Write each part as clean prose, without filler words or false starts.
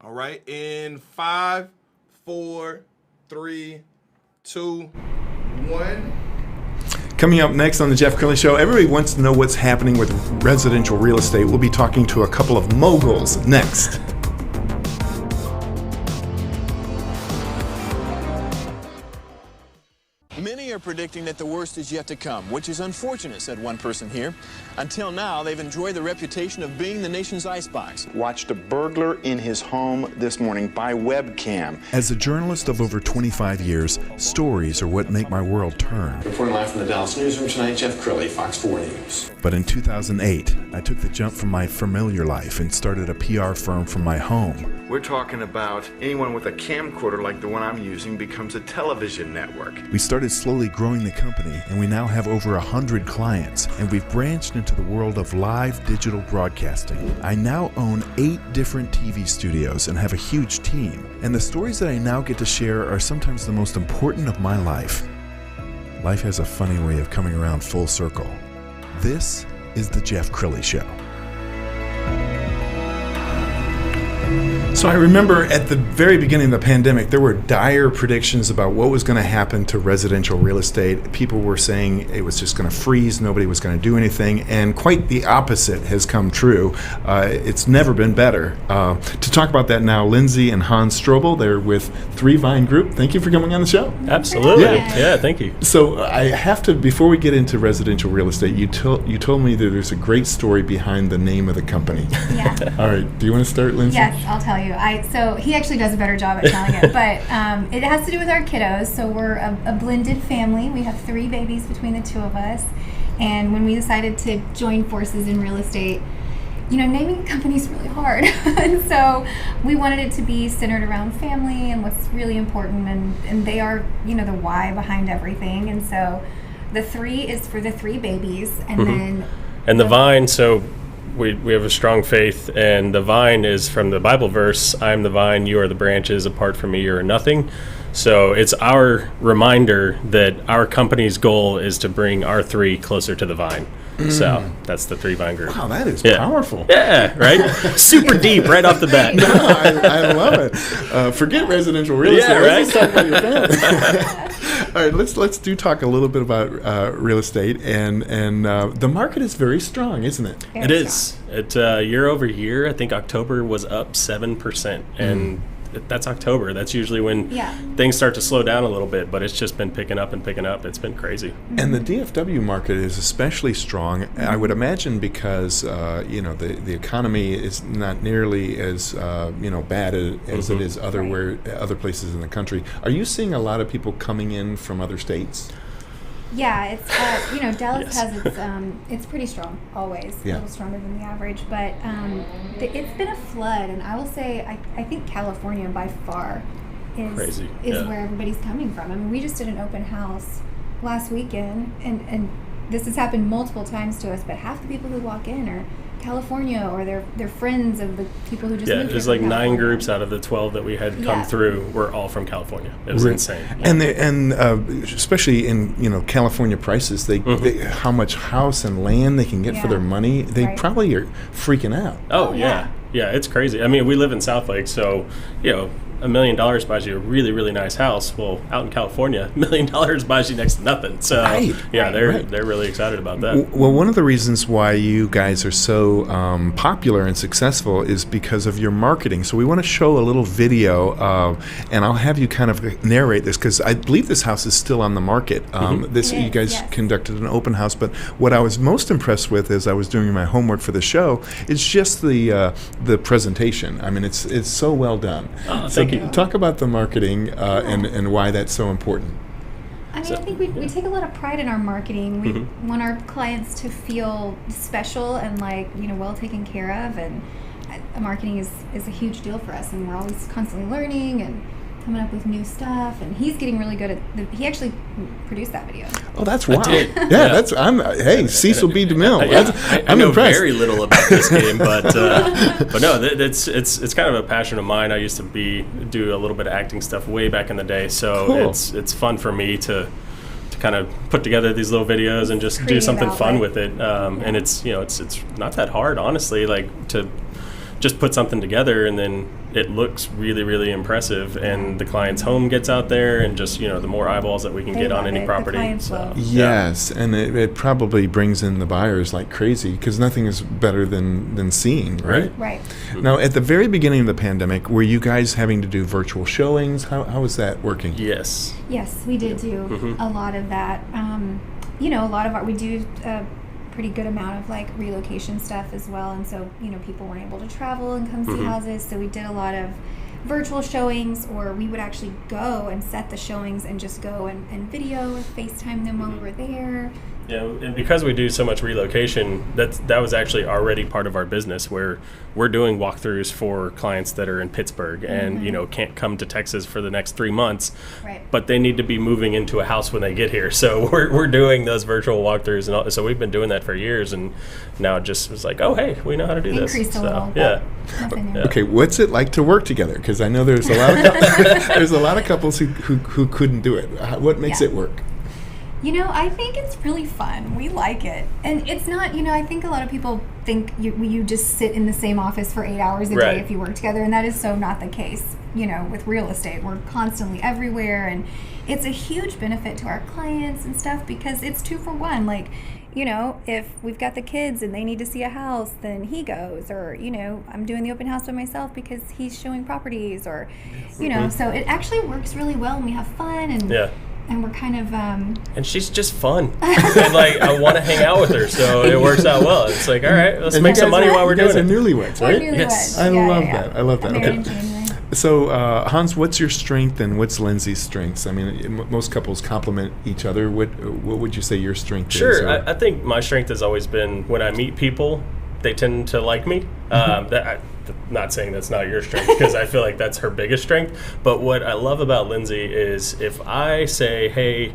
All right, in 5, 4, 3, 2, 1. Coming up next on the Jeff Crilley Show, everybody wants to know what's happening with residential real estate. We'll be talking to a couple of moguls next. Many are predicting that the worst is yet to come, which is unfortunate, said one person here. Until now, they've enjoyed the reputation of being the nation's icebox. Watched a burglar in his home this morning by webcam. As a journalist of over 25 years, stories are what make my world turn. Reporting live from the Dallas newsroom tonight, Jeff Crilley, Fox 4 News. But in 2008, I took the jump from my familiar life and started a PR firm from my home. We're talking about anyone with a camcorder like the one I'm using becomes a television network. We started slowly growing the company, and we now have over 100 clients, and we've branched into the world of live digital broadcasting. I now own 8 different TV studios and have a huge team, and the stories that I now get to share are sometimes the most important of my life. Life has a funny way of coming around full circle. This is the Jeff Crilley Show. So I remember at the very beginning of the pandemic, there were dire predictions about what was going to happen to residential real estate. People were saying it was just going to freeze, nobody was going to do anything, and quite the opposite has come true. It's never been better. To talk about that now, Lyndzie and Hans Strobel, they're with 3 Vine Group. Thank you for coming on the show. Absolutely. Yeah, thank you. So I have to, before we get into residential real estate, you told me that there's a great story behind the name of the company. Yeah. All right. Do you want to start, Lyndzie? Yes, I'll tell you. So he actually does a better job at telling it, but it has to do with our kiddos. So we're a blended family. We have 3 babies between the 2 of us, and when we decided to join forces in real estate, naming a company is really hard. And so we wanted it to be centered around family and what's really important, and they are, the why behind everything. And so the 3 is for the 3 babies, and then and the Vine. So we have a strong faith, and the vine is from the Bible verse, I am the vine, you are the branches, apart from me you are nothing. So it's our reminder that our company's goal is to bring our 3 closer to the vine. So that's the 3 Vine Group. Wow, that is powerful. Yeah, right? Super deep right off the bat. No, I love it. Forget residential real estate. Right? Let's talk about your family. All right, let's talk a little bit about real estate, and the market is very strong, isn't it? It is. It year over year, I think October was up 7%, and that's October. That's usually when things start to slow down a little bit, but it's just been picking up and picking up. It's been crazy. And the DFW market is especially strong, I would imagine, because the economy is not nearly as bad as it is other places in the country. Are you seeing a lot of people coming in from other states? Yeah, it's Dallas has it's pretty strong always, a little stronger than the average, but it's been a flood, and I will say I think California by far is where everybody's coming from. I mean, we just did an open house last weekend, and this has happened multiple times to us, but half the people who walk in are California, or they're friends of the people who just moved here. There's like 9 groups out of the 12 that we had come through were all from California. It was insane. And especially in California prices, they how much house and land they can get for their money, they probably are freaking out. Oh yeah, it's crazy. I mean, we live in South Lake, so $1 million buys you a really, really nice house. Well, out in California, $1 million buys you next to nothing. So they're really excited about that. Well, one of the reasons why you guys are so popular and successful is because of your marketing. So we want to show a little video, and I'll have you kind of narrate this, because I believe this house is still on the market. You guys conducted an open house, but what I was most impressed with as I was doing my homework for the show is just the presentation. I mean, it's so well done. Thank you. Talk about the marketing and why that's so important. I mean, I think we take a lot of pride in our marketing. We want our clients to feel special and well taken care of, and marketing is a huge deal for us, and we're always constantly learning and coming up with new stuff, and he's getting really good at he actually produced that video. Oh, that's wild. Hey, Cecil B. DeMille. I'm know impressed. Very little about this game, but no, it's kind of a passion of mine. I used to do a little bit of acting stuff way back in the day, so cool. It's fun for me to kind of put together these little videos and just do something fun with it. And it's not that hard, honestly, to just put something together, and then it looks really, really impressive, and the client's home gets out there, and just, the more eyeballs that we can get on any property. Yes, and it probably brings in the buyers like crazy, because nothing is better than seeing, right? Right. Now, at the very beginning of the pandemic, were you guys having to do virtual showings? How was that working? Yes. Yes, we did do a lot of that. A lot of we do a pretty good amount of like relocation stuff as well, and so people weren't able to travel and come see houses, so we did a lot of virtual showings, or we would actually go and set the showings and just go and video or FaceTime them while we were there. Yeah, and because we do so much relocation, that was actually already part of our business, where we're doing walkthroughs for clients that are in Pittsburgh and can't come to Texas for the next 3 months, right, but they need to be moving into a house when they get here. So we're doing those virtual walkthroughs, and so we've been doing that for years, and now it just was like, oh hey, we know how to do this. Increased a little. Yeah. Okay, what's it like to work together? Because I know there's a lot of there's a lot of couples who couldn't do it. What makes it work? I think it's really fun. We like it. And it's not, I think a lot of people think you just sit in the same office for 8 hours a day if you work together, and that is so not the case. With real estate, we're constantly everywhere, and it's a huge benefit to our clients and stuff, because it's 2 for 1. Like, if we've got the kids and they need to see a house, then he goes, or, I'm doing the open house by myself because he's showing properties, or, so it actually works really well, and we have fun, and and we're kind of and she's just fun, and like I want to hang out with her, so it works out well. It's like, all right, let's make some money while we're doing it. Newlyweds, right? Yes, I love that. I love that. Okay. So Hans, what's your strength and what's Lindsay's strengths? I mean, most couples complement each other. What would you say your strength is? Sure, I think my strength has always been when I meet people, they tend to like me. Not saying that's not your strength, because I feel like that's her biggest strength. But what I love about Lyndzie is if I say, hey,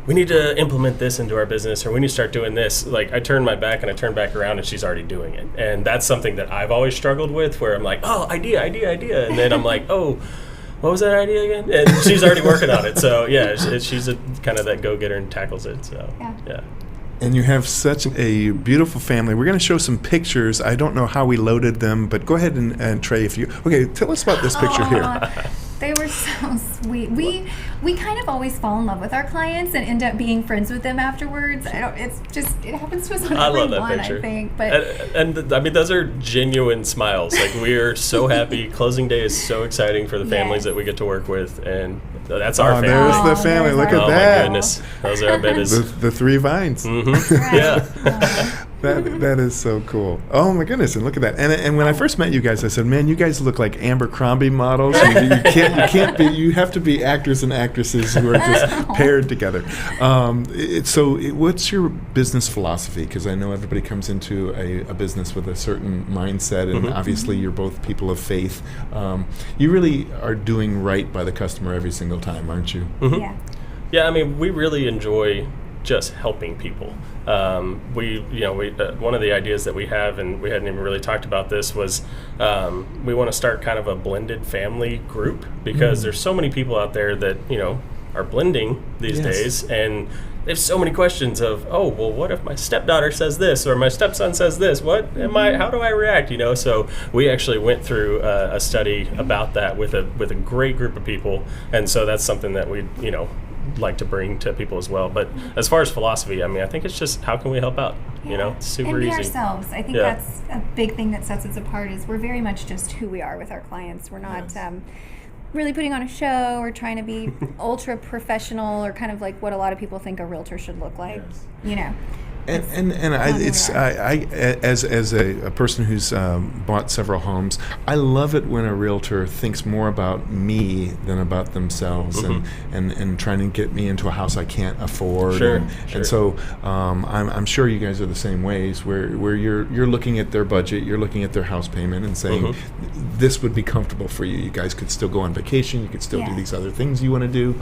we need to implement this into our business, or we need to start doing this, like I turn my back and I turn back around and she's already doing it. And that's something that I've always struggled with, where I'm like, oh, idea. And then I'm like, oh, what was that idea again? And she's already working on it. So yeah, she's a kind of that go-getter and tackles it. So yeah. And you have such a beautiful family. We're going to show some pictures. I don't know how we loaded them, but go ahead and Trey, if you... Okay, tell us about this picture here. They were so sweet. We kind of always fall in love with our clients and end up being friends with them afterwards. It happens to us on I love that one, picture. I think. But and I mean, those are genuine smiles. Like, we are so happy. Closing day is so exciting for the families that we get to work with, and that's our family. There's the family. Look at that. Oh my goodness, those are our babies. The 3 vines. Right. Yeah. That is so cool. Oh my goodness! And look at that. And when I first met you guys, I said, "Man, you guys look like Abercrombie models. You can't be. You have to be actors and actresses who are just paired together." What's your business philosophy? Because I know everybody comes into a business with a certain mindset, and obviously you're both people of faith. You really are doing right by the customer every single time, aren't you? Yeah. Yeah. I mean, we really enjoy just helping people. One of the ideas that we have, and we hadn't even really talked about this, was we want to start kind of a blended family group, because there's so many people out there that are blending these days, and they have so many questions of, oh, well, what if my stepdaughter says this, or my stepson says this? How do I react? So we actually went through a study about that with a great group of people, and so that's something that we like to bring to people as well. But as far as philosophy, I mean, I think it's just, how can we help out? It's super easy. And be ourselves. I think that's a big thing that sets us apart, is we're very much just who we are with our clients. We're not really putting on a show or trying to be ultra professional, or kind of like what a lot of people think a realtor should look like. As a person who's bought several homes, I love it when a realtor thinks more about me than about themselves, and trying to get me into a house I can't afford. And so I'm sure you guys are the same ways, where you're looking at their budget, you're looking at their house payment, and saying this would be comfortable for you. You guys could still go on vacation. You could still do these other things you want to do.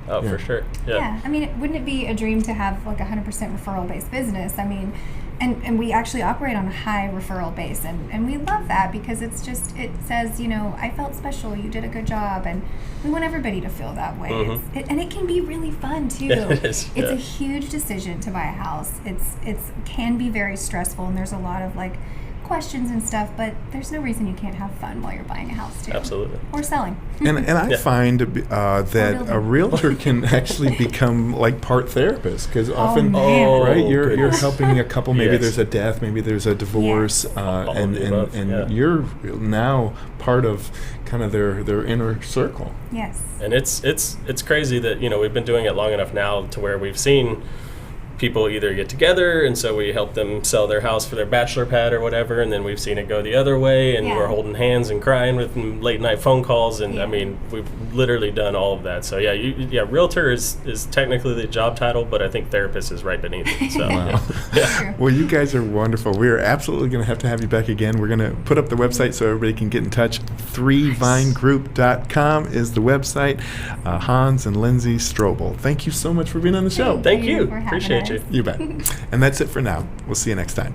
For sure. Yeah. I mean, wouldn't it be a dream to have like 100% referral-based business? I mean, and we actually operate on a high referral base, and we love that, because it says, I felt special, you did a good job, and we want everybody to feel that way. And it can be really fun too. It's a huge decision to buy a house. It can be very stressful, and there's a lot of like questions and stuff, but there's no reason you can't have fun while you're buying a house too. Absolutely. Or selling. And I find that a realtor can actually become like part therapist, because often, man. right, you're goodness. helping a couple. Maybe Yes. there's a death, maybe there's a divorce, Yes. and of the above, yeah. you're now part of kind of their inner circle. Yes. And it's crazy that, you know, we've been doing it long enough now to where we've seen people either get together, and so we help them sell their house for their bachelor pad or whatever, and then we've seen it go the other way, and Yeah. we're holding hands and crying with late night phone calls, and Yeah. I mean, we've literally done all of that. So yeah, realtor is technically the job title, but I think therapist is right beneath it. So Wow. yeah. Well, you guys are wonderful. We are absolutely going to have you back again. We're going to put up the website so everybody can get in touch. 3vinegroup.com is the website. Hans and Lyndzie Strobel, thank you so much for being on the show. Thank you. for having Appreciate us. you. You bet. And that's it for now. We'll see you next time.